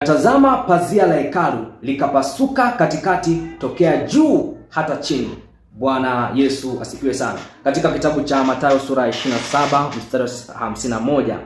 tazama, pazia la hekalu likapasuka katikati tokea juu hata chini. Bwana Yesu asifiwe sana. Katika kitabu cha Mathayo sura ya 27 mstari wa 51.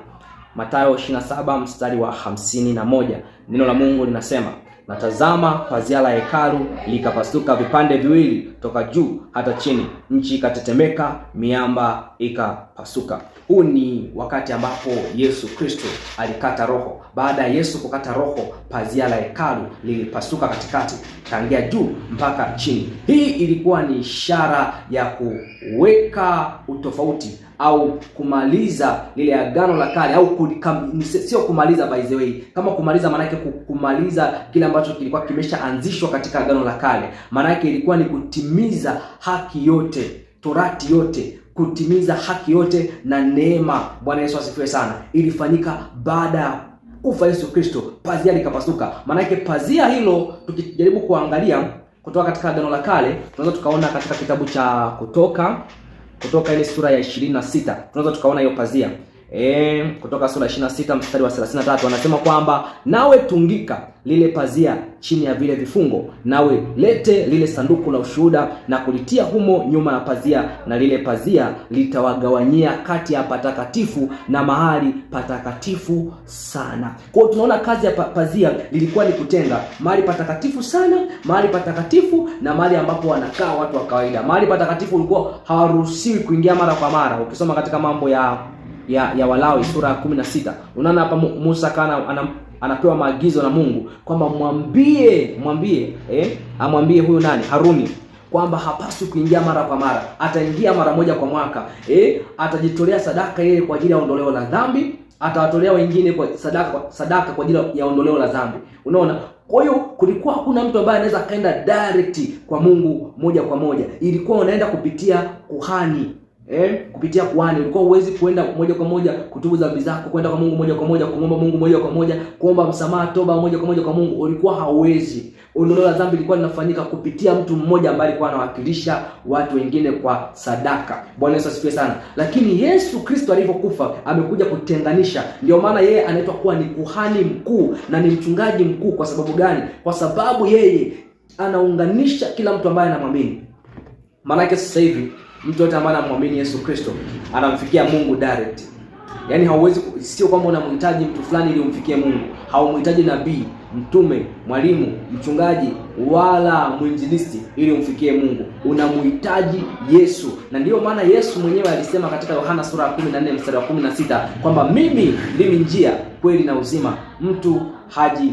Mathayo 27 mstari wa 51. Neno la Mungu linasema, na tazama, pazia la hekalu likapasuka vipande viwili toka juu hata chini, nchi ikatetemeka, miamba ikapasuka. Huu ni wakati ambapo Yesu Kristo alikata roho. Baada ya Yesu kukata roho, pazia la hekalu lilipasuka katikati tangia juu mpaka chini. Hii ilikuwa ni ishara ya kuweka utofauti au kumaliza lile agano la kale, au sio kumaliza, by the way. Kama kumaliza maana yake kumaliza kile ambacho kilikuwa kimeshaanzishwa katika agano la kale. Maana yake ilikuwa ni kutimiza haki yote, torati yote, kutimiza haki yote na neema. Bwana Yesu asifiwe sana. Ilifanyika baada ya kufa Yesu Kristo, pazia likapasuka. Maana yake pazia hilo, tukijaribu kuangalia kutoka katika agano la kale, tunaweza tukaona katika kitabu cha Kutoka ile sura ya 26, tunaweza tukaona hiyo pazia. Kutoka sura 26 mstari wa 33 anasema kwamba, nawe tungika lile pazia chini ya vile vifungo, nawe lete lile sanduku la ushuhuda na kulitia humo nyuma ya pazia, na lile pazia litawagawanyia kati ya patakatifu na mahali patakatifu sana. Kwa hiyo tunaona kazi ya pazia lilikuwa ni kutenga mahali patakatifu sana, mahali patakatifu na mahali ambapo wanakaa watu wa kawaida. Mahali patakatifu ulikuwa hawaruhusiwi kuingia mara kwa mara. Ukisoma katika mambo ya Walawi sura ya 16, unaona hapa Musa kana anapewa maagizo na Mungu kwamba amwambie huyo nani, Haruni, kwamba hapaswi kuingia mara kwa mara, ataingia mara moja kwa mwaka. Atajitolea sadaka yeye kwa ajili ya ondoleo la dhambi, atawatolea wengine kwa sadaka kwa ajili ya ondoleo la dhambi. Unaona? Kwa hiyo kulikuwa hakuna mtu ambaye anaweza kaenda direct kwa Mungu moja kwa moja. Ilikuwa unaenda kupitia kuhani. Kupitia kuhani. Ulikuwa huwezi kuenda moja kwa moja kutubu dhambi zako, kwenda kwa Mungu moja kwa moja, kuomba Mungu moja kwa moja, kuomba msamaha, toba moja kwa moja kwa Mungu. Ulikuwa hauwezi. Ondoleo la dhambi lilikuwa linafanyika kupitia mtu mmoja ambaye alikuwa anawakilisha watu wengine kwa sadaka. Bwana Yesu asifiwe sana. Lakini Yesu Kristo alipokufa amekuja kutenganisha. Ndio maana yeye anaitwa kuwa ni kuhani mkuu na ni mchungaji mkuu. Kwa sababu gani? Kwa sababu yeye anaunganisha kila mtu ambaye anamwamini. Maana yake sasa hivi mtu yote ambaye anamwamini Yesu Kristo anamfikia Mungu direct. Yaani hauwezi, sio kwamba unamhitaji mtu fulani ili umfikie Mungu. Haumhitaji nabii, mtume, mwalimu, mchungaji wala mwinjilisti ili umfikie Mungu. Unamhitaji Yesu. Na ndiyo maana Yesu mwenyewe alisema katika Yohana sura ya 14 mstari wa 16 kwamba mimi ndimi njia, kweli na uzima, mtu haji